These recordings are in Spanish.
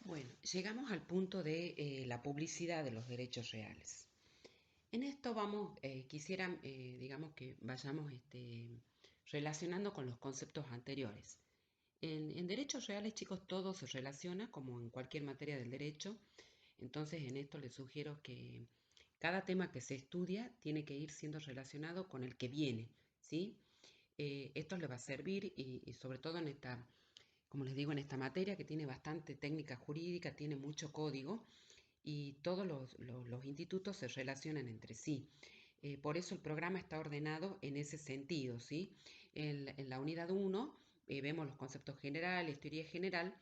Bueno, llegamos al punto de la publicidad de los derechos reales. En esto vamos, quisiera, digamos que vayamos relacionando con los conceptos anteriores. En derechos reales, chicos, todo se relaciona como en cualquier materia del derecho. Entonces, en esto les sugiero que cada tema que se estudia tiene que ir siendo relacionado con el que viene, ¿sí? Esto les va a servir y sobre todo en esta, como les digo, en esta materia que tiene bastante técnica jurídica, tiene mucho código y todos los institutos se relacionan entre sí. Por eso el programa está ordenado en ese sentido, ¿sí? En la unidad 1 vemos los conceptos generales, teoría general,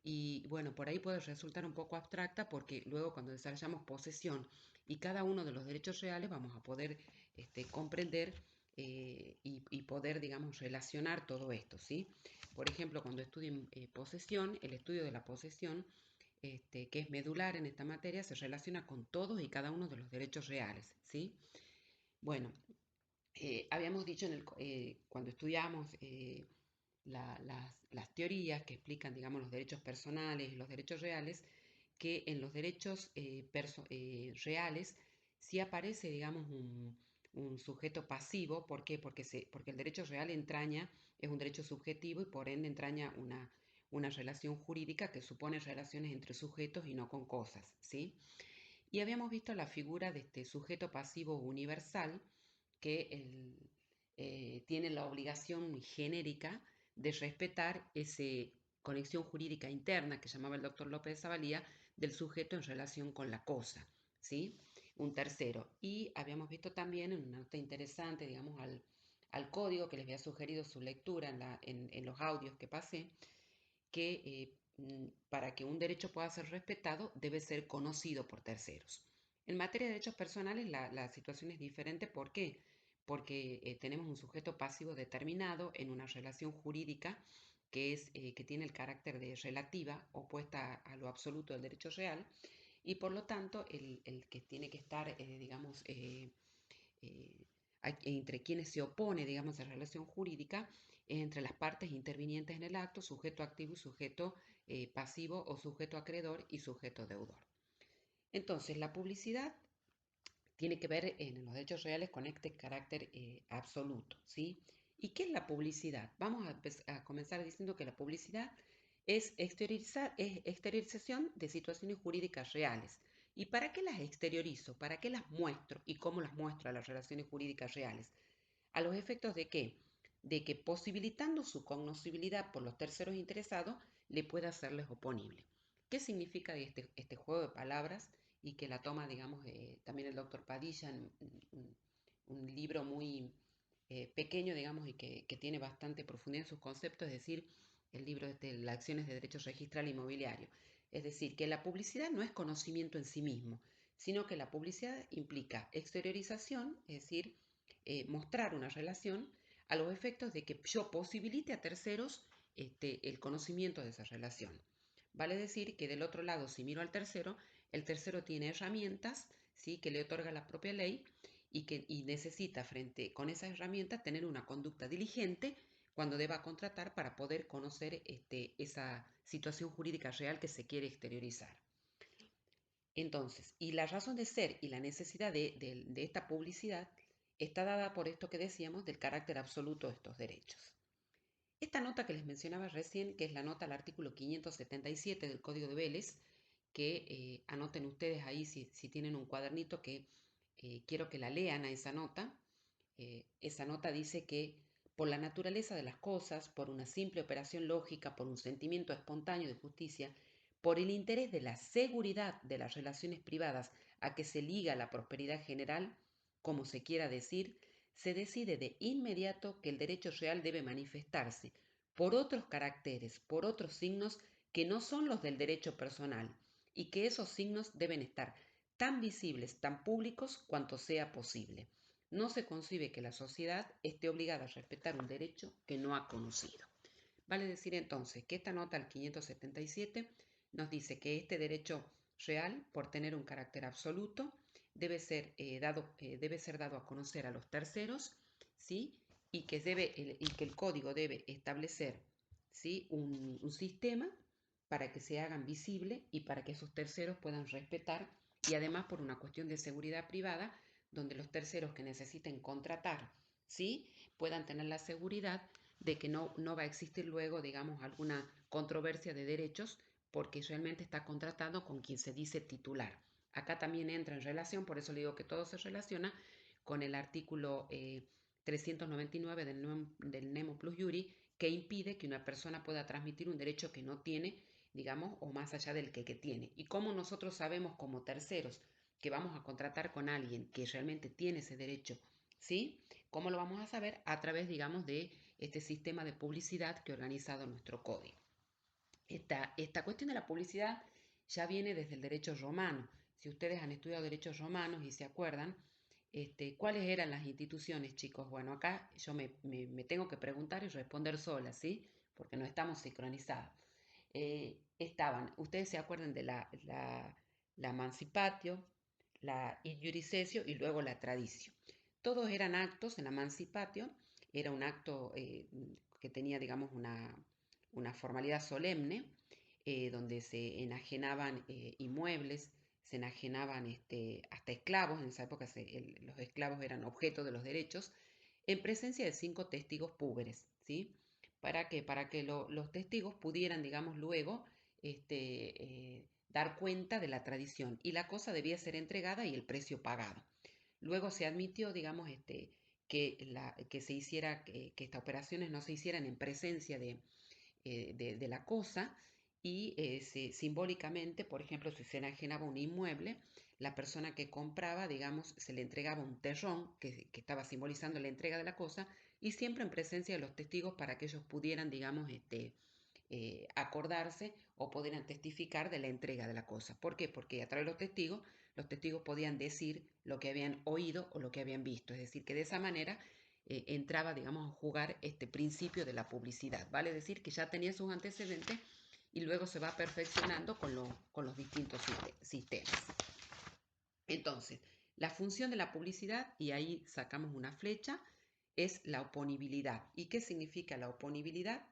y bueno, por ahí puede resultar un poco abstracta porque luego cuando desarrollamos posesión y cada uno de los derechos reales vamos a poder comprender y poder, digamos, relacionar todo esto, ¿sí? Por ejemplo, cuando estudien posesión, el estudio de la posesión que es medular en esta materia, se relaciona con todos y cada uno de los derechos reales, ¿sí? Bueno, habíamos dicho cuando estudiamos las teorías que explican, digamos, los derechos personales y los derechos reales, que en los derechos reales sí aparece, digamos, un sujeto pasivo. ¿Por qué? Porque el derecho real entraña, es un derecho subjetivo y por ende entraña una relación jurídica que supone relaciones entre sujetos y no con cosas, ¿sí? Y habíamos visto la figura de este sujeto pasivo universal que tiene la obligación genérica de respetar esa conexión jurídica interna que llamaba el doctor López de Zavalía del sujeto en relación con la cosa, ¿sí? Un tercero. Y habíamos visto también en una nota interesante, digamos, al código que les había sugerido su lectura en los audios que pasé, que para que un derecho pueda ser respetado debe ser conocido por terceros. En materia de derechos personales la situación es diferente. ¿Por qué? Porque tenemos un sujeto pasivo determinado en una relación jurídica que tiene el carácter de relativa, opuesta a lo absoluto del derecho real, y por lo tanto el que tiene que estar, digamos, eh, entre quienes se opone, digamos, a la relación jurídica, entre las partes intervinientes en el acto, sujeto activo y sujeto pasivo o sujeto acreedor y sujeto deudor. Entonces, la publicidad tiene que ver en los derechos reales con este carácter absoluto, ¿sí? ¿Y qué es la publicidad? Vamos a comenzar diciendo que la publicidad es exteriorización de situaciones jurídicas reales. ¿Y para qué las exteriorizo? ¿Para qué las muestro? ¿Y cómo las muestro a las relaciones jurídicas reales? ¿A los efectos de qué? De que posibilitando su cognoscibilidad por los terceros interesados le pueda serles oponible. ¿Qué significa este juego de palabras? Y que la toma, digamos, también el doctor Padilla en un libro muy pequeño, digamos, y que tiene bastante profundidad en sus conceptos, es decir, el libro de las acciones de derecho registral inmobiliario. Es decir, que la publicidad no es conocimiento en sí mismo, sino que la publicidad implica exteriorización, es decir, mostrar una relación a los efectos de que yo posibilite a terceros el conocimiento de esa relación. Vale decir que del otro lado, si miro al tercero, el tercero tiene herramientas, ¿sí?, que le otorga la propia ley y necesita frente con esas herramientas tener una conducta diligente cuando deba contratar para poder conocer esa situación jurídica real que se quiere exteriorizar. Entonces, y la razón de ser y la necesidad de esta publicidad está dada por esto que decíamos del carácter absoluto de estos derechos. Esta nota que les mencionaba recién, que es la nota al artículo 577 del Código de Vélez, que anoten ustedes ahí si tienen un cuadernito, que quiero que la lean a esa nota. Esa nota dice que por la naturaleza de las cosas, por una simple operación lógica, por un sentimiento espontáneo de justicia, por el interés de la seguridad de las relaciones privadas a que se liga la prosperidad general, como se quiera decir, se decide de inmediato que el derecho real debe manifestarse por otros caracteres, por otros signos que no son los del derecho personal, y que esos signos deben estar tan visibles, tan públicos cuanto sea posible. No se concibe que la sociedad esté obligada a respetar un derecho que no ha conocido. Vale decir entonces que esta nota al 577 nos dice que este derecho real, por tener un carácter absoluto, debe ser dado a conocer a los terceros, ¿sí? Y que el código debe establecer, ¿sí?, un sistema para que se hagan visibles y para que esos terceros puedan respetar, y además por una cuestión de seguridad privada, donde los terceros que necesiten contratar, ¿sí?, puedan tener la seguridad de que no va a existir luego, digamos, alguna controversia de derechos, porque realmente está contratado con quien se dice titular. Acá también entra en relación, por eso le digo que todo se relaciona con el artículo 399 del Nemo Plus Iuri, que impide que una persona pueda transmitir un derecho que no tiene, digamos, o más allá del que tiene. Y cómo nosotros sabemos como terceros que vamos a contratar con alguien que realmente tiene ese derecho, ¿sí? ¿Cómo lo vamos a saber? A través, digamos, de este sistema de publicidad que ha organizado nuestro código. Esta cuestión de la publicidad ya viene desde el derecho romano. Si ustedes han estudiado derechos romanos y se acuerdan, ¿cuáles eran las instituciones, chicos? Bueno, acá yo me tengo que preguntar y responder sola, ¿sí? Porque no estamos sincronizados. Ustedes se acuerdan de la emancipatio, la iurisectio y luego la traditio. Todos eran actos. En la emancipatio era un acto que tenía, digamos, una formalidad solemne, donde se enajenaban inmuebles, se enajenaban hasta esclavos. En esa época los esclavos eran objeto de los derechos, en presencia de 5 testigos púberes, ¿sí? Para que los testigos pudieran, digamos, luego dar cuenta de la tradición, y la cosa debía ser entregada y el precio pagado. Luego se admitió, digamos, que se hiciera, que estas operaciones no se hicieran en presencia de la cosa, y simbólicamente, por ejemplo, si se enajenaba un inmueble, la persona que compraba, digamos, se le entregaba un terrón que estaba simbolizando la entrega de la cosa, y siempre en presencia de los testigos para que ellos pudieran, digamos, acordarse o pudieran testificar de la entrega de la cosa. ¿Por qué? Porque a través de los testigos podían decir lo que habían oído o lo que habían visto. Es decir, que de esa manera entraba, digamos, a jugar este principio de la publicidad. Vale decir que ya tenía sus antecedentes y luego se va perfeccionando con los distintos sistemas. Entonces, la función de la publicidad, y ahí sacamos una flecha, es la oponibilidad. ¿Y qué significa la oponibilidad?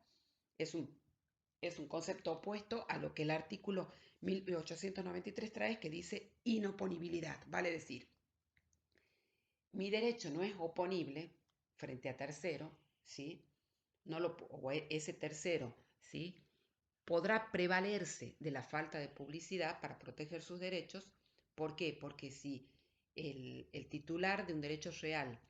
Es un concepto opuesto a lo que el artículo 1893 trae, que dice inoponibilidad. Vale decir, mi derecho no es oponible frente a tercero, ¿sí? O ese tercero, ¿sí?, podrá prevalerse de la falta de publicidad para proteger sus derechos. ¿Por qué? Porque si el titular de un derecho real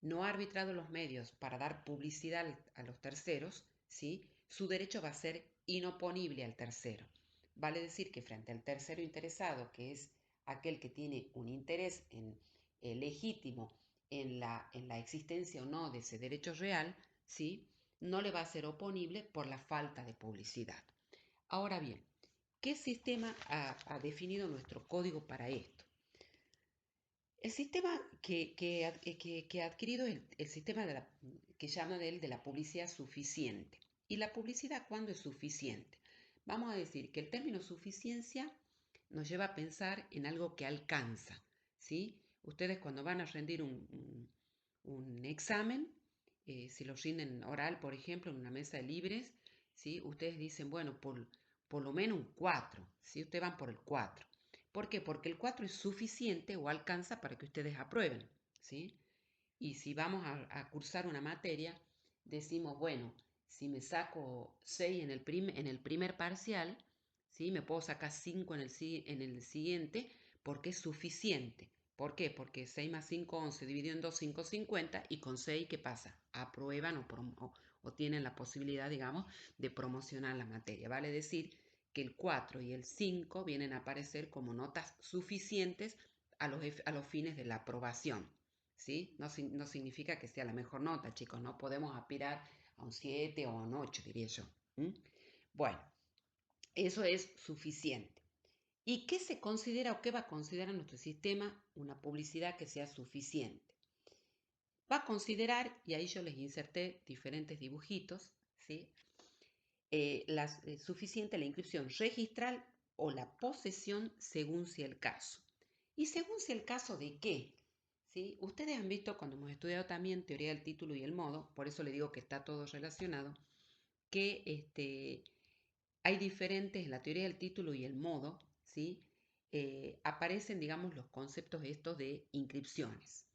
no ha arbitrado los medios para dar publicidad a los terceros, ¿sí?, su derecho va a ser inoponible al tercero. Vale decir que frente al tercero interesado, que es aquel que tiene un interés legítimo en la existencia o no de ese derecho real, ¿sí?, no le va a ser oponible por la falta de publicidad. Ahora bien, ¿qué sistema ha definido nuestro código para esto? El sistema que ha adquirido el sistema que llama de la publicidad suficiente. ¿Y la publicidad cuándo es suficiente? Vamos a decir que el término suficiencia nos lleva a pensar en algo que alcanza, ¿sí? Ustedes cuando van a rendir un examen, si lo rinden oral, por ejemplo, en una mesa de libres, ¿sí?, ustedes dicen, bueno, por lo menos un 4, ¿sí? Ustedes van por el 4. ¿Por qué? Porque el 4 es suficiente o alcanza para que ustedes aprueben, ¿sí? Y si vamos a cursar una materia, decimos, bueno, si me saco 6 en el primer parcial, ¿sí?, me puedo sacar 5 en el siguiente, porque es suficiente. ¿Por qué? Porque 6 más 5, 11, dividido en 2, 5, 50, y con 6, ¿qué pasa? Aprueban o tienen la posibilidad, digamos, de promocionar la materia. Vale decir que el 4 y el 5 vienen a aparecer como notas suficientes a los fines de la aprobación, ¿sí? No significa que sea la mejor nota, chicos, no podemos aspirar a un 7 o a un 8, diría yo. Bueno, eso es suficiente. ¿Y qué se considera o qué va a considerar nuestro sistema una publicidad que sea suficiente? Va a considerar, y ahí yo les inserté diferentes dibujitos, ¿sí?, suficiente la inscripción registral o la posesión según sea el caso. ¿Y según sea el caso de qué? ¿Sí? Ustedes han visto cuando hemos estudiado también teoría del título y el modo, por eso le digo que está todo relacionado, que hay diferentes, en la teoría del título y el modo, ¿sí? Aparecen, digamos, los conceptos estos de inscripciones.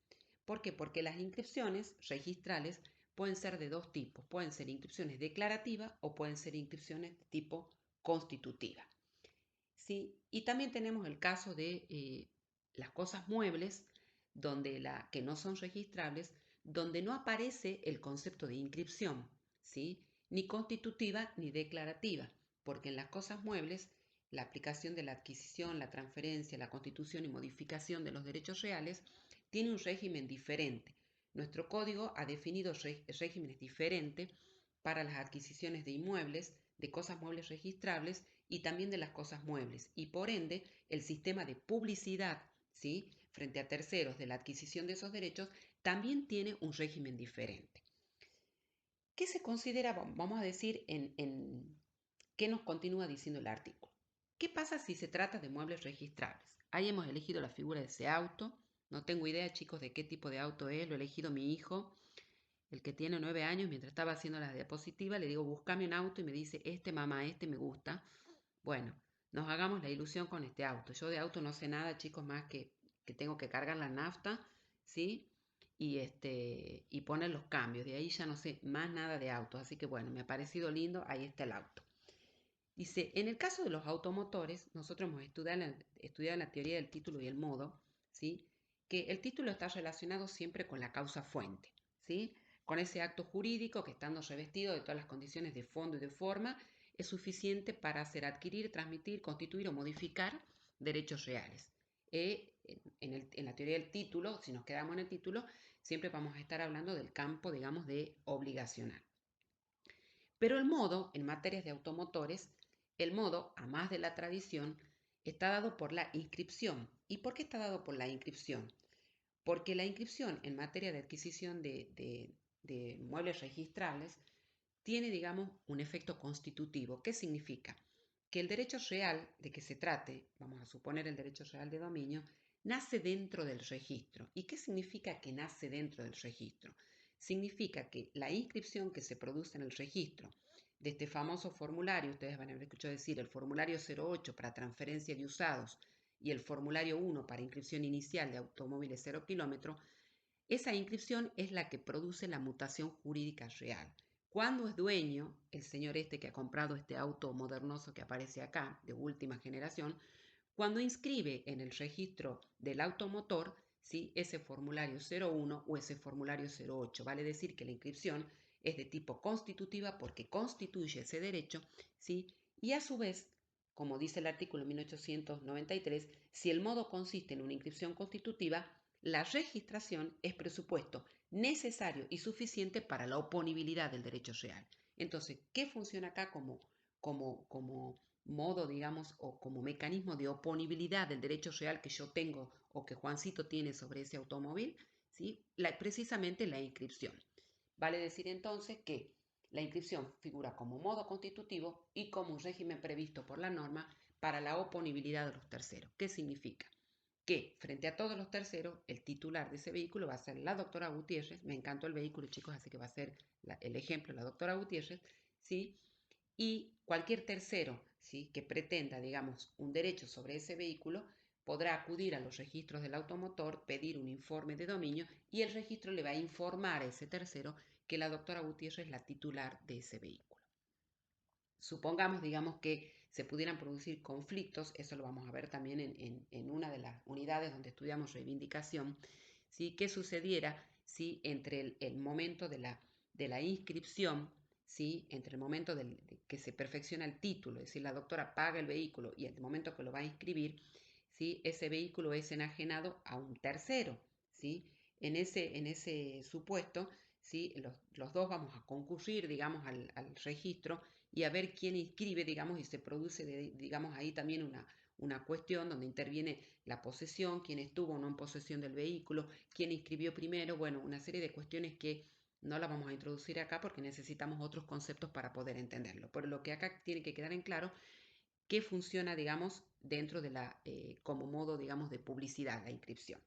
¿Por qué? Porque las inscripciones registrales pueden ser de dos tipos. Pueden ser inscripciones declarativas o pueden ser inscripciones de tipo constitutiva. ¿Sí? Y también tenemos el caso de las cosas muebles, que no son registrables, donde no aparece el concepto de inscripción, ¿sí? Ni constitutiva ni declarativa, porque en las cosas muebles la aplicación de la adquisición, la transferencia, la constitución y modificación de los derechos reales tiene un régimen diferente. Nuestro código ha definido regímenes diferentes para las adquisiciones de inmuebles, de cosas muebles registrables y también de las cosas muebles. Y por ende, el sistema de publicidad, ¿sí?, frente a terceros de la adquisición de esos derechos también tiene un régimen diferente. ¿Qué se considera, vamos a decir, qué nos continúa diciendo el artículo? ¿Qué pasa si se trata de muebles registrables? Ahí hemos elegido la figura de ese auto. No tengo idea, chicos, de qué tipo de auto es. Lo ha elegido mi hijo, el que tiene 9 años. Mientras estaba haciendo la diapositiva, le digo, búscame un auto y me dice, mamá, este me gusta. Bueno, nos hagamos la ilusión con este auto. Yo de auto no sé nada, chicos, más que tengo que cargar la nafta, ¿sí? Y poner los cambios. De ahí ya no sé más nada de autos. Así que bueno, me ha parecido lindo. Ahí está el auto. Dice, en el caso de los automotores, nosotros hemos estudiado la teoría del título y el modo, ¿sí? Que el título está relacionado siempre con la causa fuente, ¿sí? Con ese acto jurídico que, estando revestido de todas las condiciones de fondo y de forma, es suficiente para hacer adquirir, transmitir, constituir o modificar derechos reales. En la teoría del título, si nos quedamos en el título, siempre vamos a estar hablando del campo, digamos, de obligacional. Pero el modo, en materias de automotores, el modo, a más de la tradición, está dado por la inscripción. ¿Y por qué está dado por la inscripción? Porque la inscripción en materia de adquisición de muebles registrables tiene, digamos, un efecto constitutivo. ¿Qué significa? Que el derecho real de que se trate, vamos a suponer el derecho real de dominio, nace dentro del registro. ¿Y qué significa que nace dentro del registro? Significa que la inscripción que se produce en el registro de este famoso formulario, ustedes van a haber escuchado decir el formulario 08 para transferencia de usados y el formulario 1 para inscripción inicial de automóviles 0 kilómetros, esa inscripción es la que produce la mutación jurídica real. Cuando es dueño, el señor este que ha comprado este auto modernoso que aparece acá, de última generación, cuando inscribe en el registro del automotor, ¿sí?, ese formulario 01 o ese formulario 08, vale decir que la inscripción es de tipo constitutiva porque constituye ese derecho, ¿sí? Y a su vez, como dice el artículo 1893, si el modo consiste en una inscripción constitutiva, la registración es presupuesto necesario y suficiente para la oponibilidad del derecho real. Entonces, ¿qué funciona acá como modo, digamos, o como mecanismo de oponibilidad del derecho real que yo tengo o que Juancito tiene sobre ese automóvil? ¿Sí? Precisamente la inscripción. Vale decir entonces que la inscripción figura como modo constitutivo y como un régimen previsto por la norma para la oponibilidad de los terceros. ¿Qué significa? Que frente a todos los terceros, el titular de ese vehículo va a ser la doctora Gutiérrez. Me encantó el vehículo, chicos, así que va a ser el ejemplo la doctora Gutiérrez, ¿sí? Y cualquier tercero, ¿sí?, que pretenda, digamos, un derecho sobre ese vehículo, podrá acudir a los registros del automotor, pedir un informe de dominio y el registro le va a informar a ese tercero que la doctora Gutiérrez es la titular de ese vehículo. Supongamos, digamos, que se pudieran producir conflictos, eso lo vamos a ver también en una de las unidades donde estudiamos reivindicación, ¿sí?, qué sucediera si entre el momento de la inscripción, ¿sí?, entre el momento de que se perfecciona el título, es decir, la doctora paga el vehículo y el momento que lo va a inscribir, ¿sí?, ese vehículo es enajenado a un tercero, ¿sí? En ese supuesto, ¿sí?, los dos vamos a concurrir, digamos, al registro y a ver quién inscribe, digamos, y se produce, digamos, ahí también una cuestión donde interviene la posesión, quién estuvo o no en posesión del vehículo, quién inscribió primero, bueno, una serie de cuestiones que no las vamos a introducir acá porque necesitamos otros conceptos para poder entenderlo. Pero lo que acá tiene que quedar en claro, qué funciona, digamos, dentro de como modo, digamos, de publicidad, la inscripción.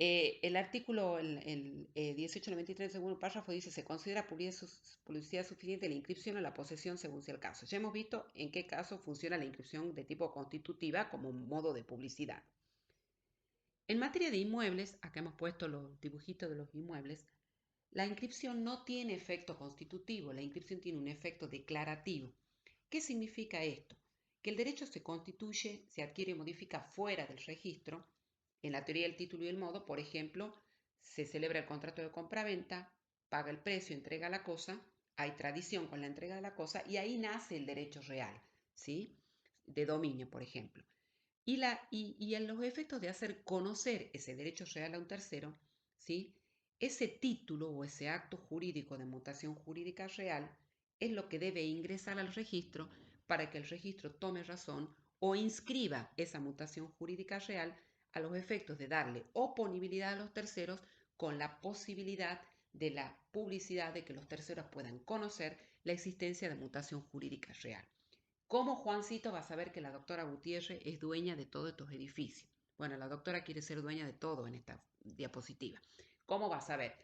El artículo 1893, segundo párrafo, dice: se considera publicidad suficiente la inscripción o la posesión según sea el caso. Ya hemos visto en qué caso funciona la inscripción de tipo constitutiva como un modo de publicidad. En materia de inmuebles, acá hemos puesto los dibujitos de los inmuebles, la inscripción no tiene efecto constitutivo, la inscripción tiene un efecto declarativo. ¿Qué significa esto? Que el derecho se constituye, se adquiere y modifica fuera del registro. En la teoría del título y el modo, por ejemplo, se celebra el contrato de compraventa, paga el precio, entrega la cosa, hay tradición con la entrega de la cosa y ahí nace el derecho real, ¿sí? De dominio, por ejemplo. Y en los efectos de hacer conocer ese derecho real a un tercero, ¿sí? Ese título o ese acto jurídico de mutación jurídica real es lo que debe ingresar al registro para que el registro tome razón o inscriba esa mutación jurídica real a los efectos de darle oponibilidad a los terceros con la posibilidad de la publicidad de que los terceros puedan conocer la existencia de mutación jurídica real. ¿Cómo Juancito va a saber que la doctora Gutiérrez es dueña de todos estos edificios? Bueno, la doctora quiere ser dueña de todo en esta diapositiva. ¿Cómo va a saber?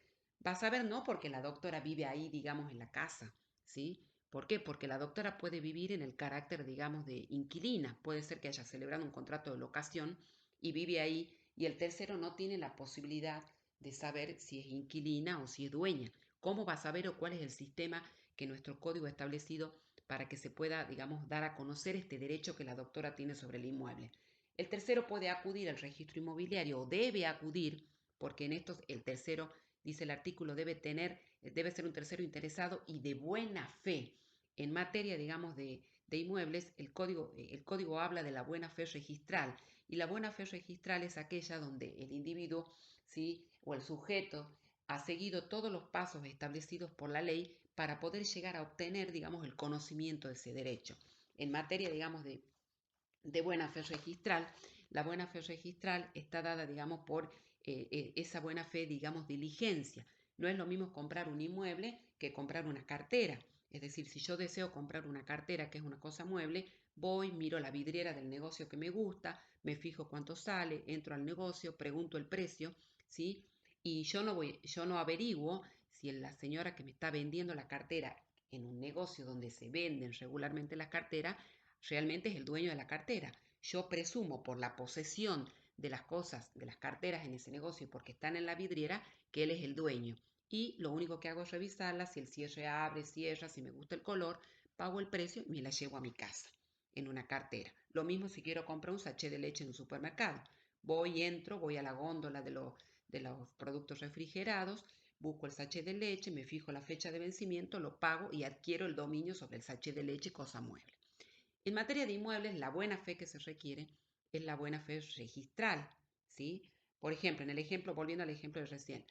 Va a saber no porque la doctora vive ahí, digamos, en la casa, ¿sí? ¿Por qué? Porque la doctora puede vivir en el carácter, digamos, de inquilina. Puede ser que haya celebrado un contrato de locación y vive ahí y el tercero no tiene la posibilidad de saber si es inquilina o si es dueña. ¿Cómo va a saber o cuál es el sistema que nuestro código ha establecido para que se pueda, digamos, dar a conocer este derecho que la doctora tiene sobre el inmueble? El tercero puede acudir al registro inmobiliario o debe acudir, porque en estos el tercero, dice el artículo, debe ser un tercero interesado y de buena fe. En materia, digamos, de inmuebles, el código habla de la buena fe registral y la buena fe registral es aquella donde el individuo, ¿sí? O el sujeto ha seguido todos los pasos establecidos por la ley para poder llegar a obtener, digamos, el conocimiento de ese derecho. En materia, digamos, de buena fe registral, la buena fe registral está dada, digamos, por esa buena fe, digamos, diligencia. No es lo mismo comprar un inmueble que comprar una cartera. Es decir, si yo deseo comprar una cartera, que es una cosa mueble, voy, miro la vidriera del negocio que me gusta, me fijo cuánto sale, entro al negocio, pregunto el precio, ¿sí? Y yo no averiguo si la señora que me está vendiendo la cartera en un negocio donde se venden regularmente las carteras realmente es el dueño de la cartera. Yo presumo por la posesión de las cosas, de las carteras en ese negocio, porque están en la vidriera, que él es el dueño. Y lo único que hago es revisarla, si el cierre abre, cierra, si me gusta el color, pago el precio y me la llevo a mi casa en una cartera. Lo mismo si quiero comprar un sachet de leche en un supermercado. Voy a la góndola de los productos refrigerados, busco el sachet de leche, me fijo la fecha de vencimiento, lo pago y adquiero el dominio sobre el sachet de leche, cosa mueble. En materia de inmuebles, la buena fe que se requiere es la buena fe registral, ¿sí? Por ejemplo, volviendo al ejemplo de recién,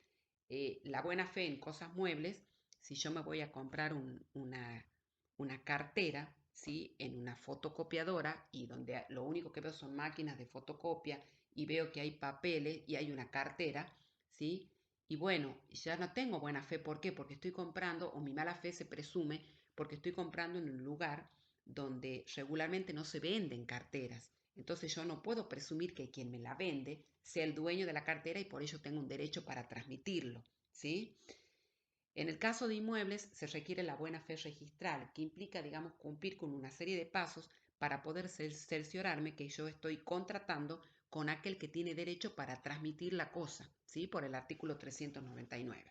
la buena fe en cosas muebles, si yo me voy a comprar una cartera, ¿sí? En una fotocopiadora y donde lo único que veo son máquinas de fotocopia y veo que hay papeles y hay una cartera, ¿sí? Y bueno, ya no tengo buena fe, ¿por qué? Porque estoy comprando, o mi mala fe se presume, porque estoy comprando en un lugar donde regularmente no se venden carteras. Entonces yo no puedo presumir que quien me la vende sea el dueño de la cartera y por ello tengo un derecho para transmitirlo, ¿sí? En el caso de inmuebles se requiere la buena fe registral, que implica, digamos, cumplir con una serie de pasos para poder cerciorarme que yo estoy contratando con aquel que tiene derecho para transmitir la cosa, ¿sí? Por el artículo 399.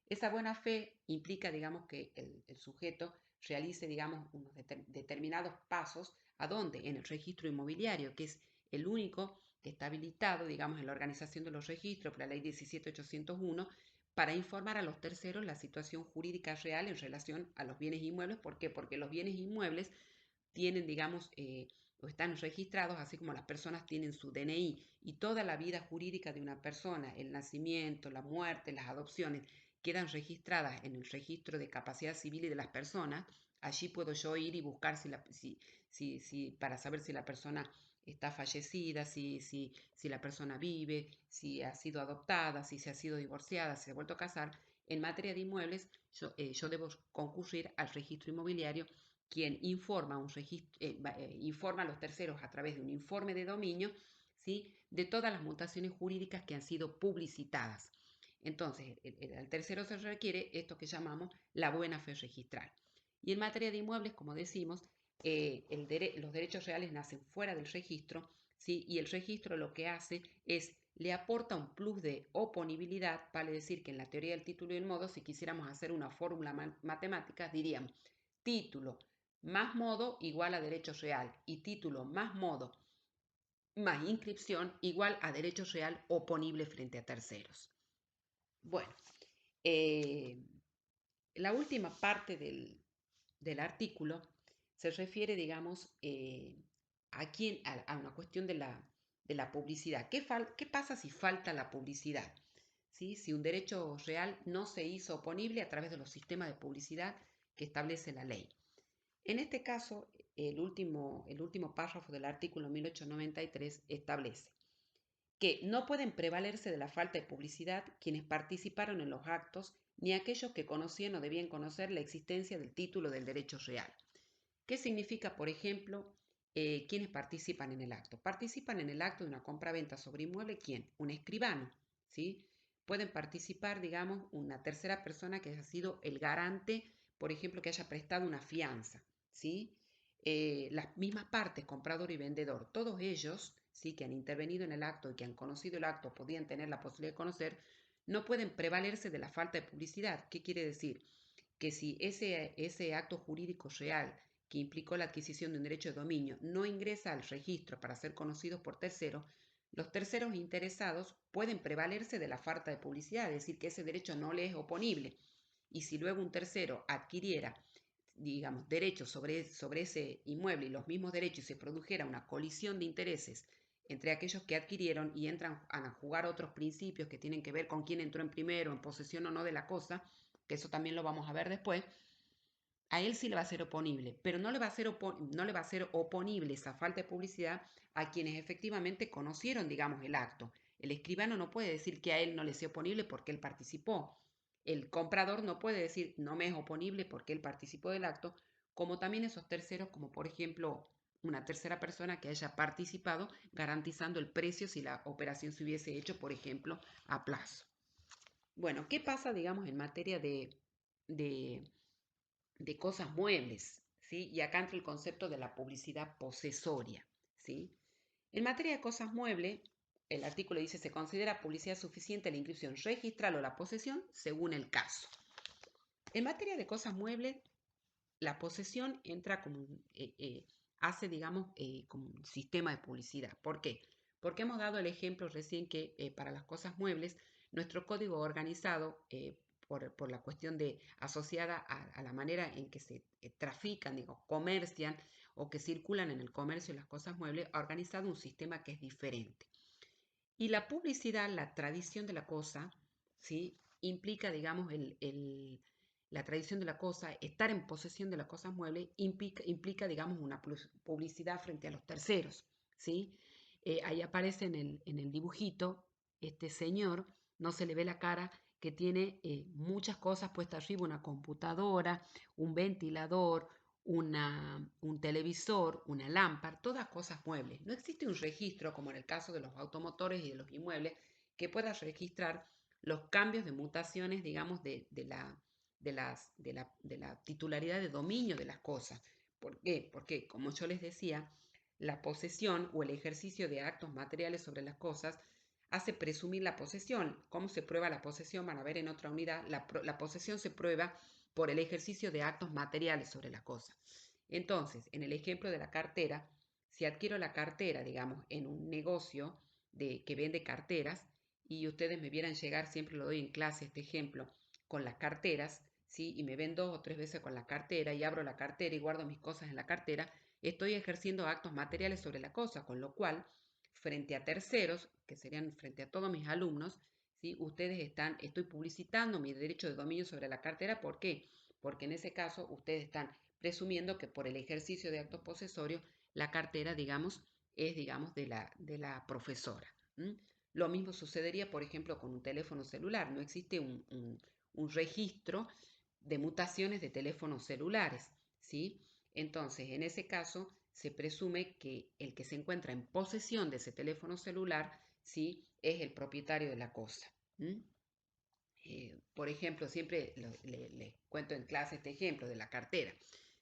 Esa buena fe implica, digamos, que el sujeto realice, digamos, unos determinados pasos. ¿A dónde? En el registro inmobiliario, que es el único que está habilitado, digamos, en la organización de los registros por la ley 17801 para informar a los terceros la situación jurídica real en relación a los bienes inmuebles. ¿Por qué? Porque los bienes inmuebles tienen, digamos, o están registrados, así como las personas tienen su DNI y toda la vida jurídica de una persona, el nacimiento, la muerte, las adopciones, quedan registradas en el registro de capacidad civil y de las personas. Allí puedo yo ir y buscar para saber si la persona está fallecida, si la persona vive, si ha sido adoptada, si se ha sido divorciada, si se ha vuelto a casar. En materia de inmuebles, yo debo concurrir al registro inmobiliario, quien informa a los terceros a través de un informe de dominio ¿sí? De todas las mutaciones jurídicas que han sido publicitadas. Entonces, al tercero se requiere esto que llamamos la buena fe registral. Y en materia de inmuebles, como decimos, los derechos reales nacen fuera del registro, ¿sí? Y el registro lo que hace es, le aporta un plus de oponibilidad, vale decir que en la teoría del título y el modo, si quisiéramos hacer una fórmula matemática, diríamos título más modo igual a derecho real y título más modo más inscripción igual a derecho real oponible frente a terceros. Bueno, la última parte del artículo se refiere, digamos, a una cuestión de la publicidad. ¿Qué pasa si falta la publicidad? ¿Sí? Si un derecho real no se hizo oponible a través de los sistemas de publicidad que establece la ley. En este caso, el último párrafo del artículo 1893 establece que no pueden prevalerse de la falta de publicidad quienes participaron en los actos ni aquellos que conocían o debían conocer la existencia del título del derecho real. ¿Qué significa, por ejemplo, quienes participan en el acto? Participan en el acto de una compra-venta sobre inmueble, ¿quién? Un escribano, ¿sí? Pueden participar, digamos, una tercera persona que haya sido el garante, por ejemplo, que haya prestado una fianza, ¿sí? Las mismas partes, comprador y vendedor, todos ellos, ¿sí? Que han intervenido en el acto y que han conocido el acto, podían tener la posibilidad de conocer, no pueden prevalerse de la falta de publicidad. ¿Qué quiere decir? Que si ese acto jurídico real que implicó la adquisición de un derecho de dominio no ingresa al registro para ser conocidos por terceros, los terceros interesados pueden prevalerse de la falta de publicidad, es decir, que ese derecho no le es oponible. Y si luego un tercero adquiriera, digamos, derechos sobre ese inmueble y los mismos derechos y se produjera una colisión de intereses entre aquellos que adquirieron y entran a jugar otros principios que tienen que ver con quién entró en primero, en posesión o no de la cosa, que eso también lo vamos a ver después, a él sí le va a ser oponible, pero no le va a ser oponible esa falta de publicidad a quienes efectivamente conocieron, digamos, el acto. El escribano no puede decir que a él no le sea oponible porque él participó. El comprador no puede decir no me es oponible porque él participó del acto, como también esos terceros, como por ejemplo una tercera persona que haya participado garantizando el precio si la operación se hubiese hecho, por ejemplo, a plazo. Bueno, ¿qué pasa, digamos, en materia de de cosas muebles, ¿sí? Y acá entra el concepto de la publicidad posesoria, ¿sí? En materia de cosas muebles, el artículo dice, se considera publicidad suficiente la inscripción registral o la posesión según el caso. En materia de cosas muebles, la posesión entra como, hace, digamos, como un sistema de publicidad. ¿Por qué? Porque hemos dado el ejemplo recién que para las cosas muebles, nuestro código organizado, por la cuestión de asociada a la manera en que se trafican, digo, comercian o que circulan en el comercio las cosas muebles, ha organizado un sistema que es diferente. Y la publicidad, la tradición de la cosa, ¿sí? Implica, digamos, la tradición de la cosa, estar en posesión de las cosas muebles, implica digamos, una publicidad frente a los terceros, ¿sí? Ahí aparece en el dibujito este señor, no se le ve la cara, que tiene muchas cosas puestas arriba, una computadora, un ventilador, un televisor, una lámpara, todas cosas muebles. No existe un registro, como en el caso de los automotores y de los inmuebles, que pueda registrar los cambios de mutaciones, digamos, de la titularidad de dominio de las cosas. ¿Por qué? Porque, como yo les decía, la posesión o el ejercicio de actos materiales sobre las cosas hace presumir la posesión. ¿Cómo se prueba la posesión? Van a ver en otra unidad. La posesión se prueba por el ejercicio de actos materiales sobre la cosa. Entonces, en el ejemplo de la cartera, si adquiero la cartera, digamos, en un negocio que vende carteras, y ustedes me vieran llegar, siempre lo doy en clase este ejemplo, con las carteras, ¿sí? Y me ven 2 o 3 veces con la cartera y abro la cartera y guardo mis cosas en la cartera, estoy ejerciendo actos materiales sobre la cosa, con lo cual, frente a terceros, que serían frente a todos mis alumnos, ¿sí? Estoy publicitando mi derecho de dominio sobre la cartera. ¿Por qué? Porque en ese caso ustedes están presumiendo que por el ejercicio de actos posesorios, la cartera, digamos, es, digamos, de la profesora. Lo mismo sucedería, por ejemplo, con un teléfono celular. No existe un registro de mutaciones de teléfonos celulares, ¿sí? Entonces, en ese caso, se presume que el que se encuentra en posesión de ese teléfono celular, ¿sí? Es el propietario de la cosa. Por ejemplo, siempre les cuento en clase este ejemplo de la cartera.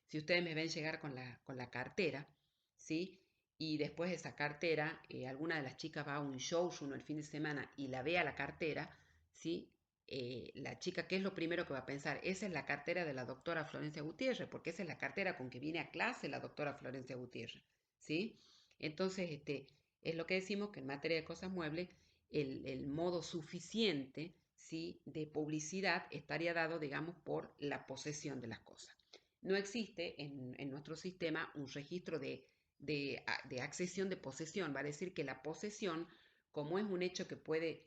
Si ustedes me ven llegar con la cartera, ¿sí? Y después de esa cartera, alguna de las chicas va a un show uno el fin de semana y la ve a la cartera, ¿sí? La chica, ¿qué es lo primero que va a pensar? Esa es la cartera de la doctora Florencia Gutiérrez, porque esa es la cartera con que viene a clase la doctora Florencia Gutiérrez, ¿sí? Entonces, es lo que decimos que en materia de cosas muebles, el modo suficiente, ¿sí? De publicidad estaría dado, digamos, por la posesión de las cosas. No existe en nuestro sistema un registro de accesión de posesión, va a decir que la posesión, como es un hecho que puede,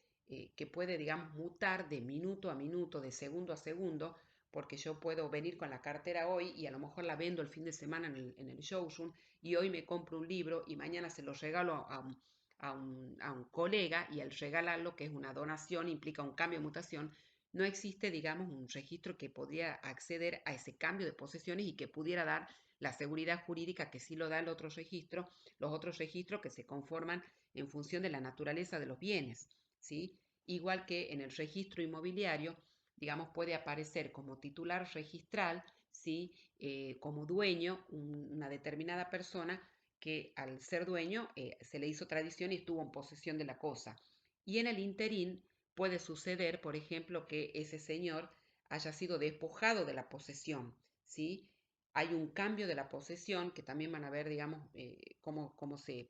digamos, mutar de minuto a minuto, de segundo a segundo, porque yo puedo venir con la cartera hoy y a lo mejor la vendo el fin de semana en el showroom y hoy me compro un libro y mañana se lo regalo a un colega y al regalarlo, que es una donación, implica un cambio de mutación, no existe, digamos, un registro que podría acceder a ese cambio de posesiones y que pudiera dar la seguridad jurídica que sí lo da el otro registro, los otros registros que se conforman en función de la naturaleza de los bienes, ¿sí? Igual que en el registro inmobiliario, digamos, puede aparecer como titular registral, ¿sí? Como dueño una determinada persona que al ser dueño se le hizo tradición y estuvo en posesión de la cosa. Y en el interín puede suceder, por ejemplo, que ese señor haya sido despojado de la posesión, ¿sí? Hay un cambio de la posesión, que también van a ver, digamos, cómo se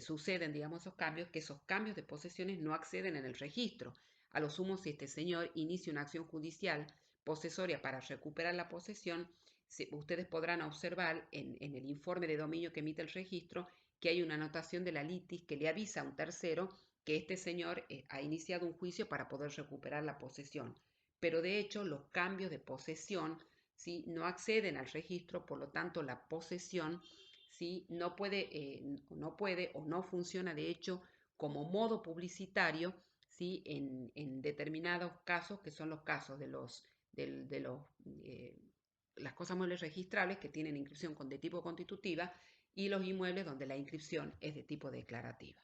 suceden, digamos, esos cambios, que esos cambios de posesiones no acceden en el registro. A lo sumo, si este señor inicia una acción judicial posesoria para recuperar la posesión, ustedes podrán observar en el informe de dominio que emite el registro que hay una anotación de la litis que le avisa a un tercero que este señor ha iniciado un juicio para poder recuperar la posesión. Pero de hecho, los cambios de posesión, ¿sí? No acceden al registro, por lo tanto, la posesión, ¿sí? No puede o no funciona de hecho como modo publicitario, ¿sí? En determinados casos, que son los casos de los, eh, las cosas muebles registrables que tienen inscripción de tipo constitutiva y los inmuebles donde la inscripción es de tipo declarativa.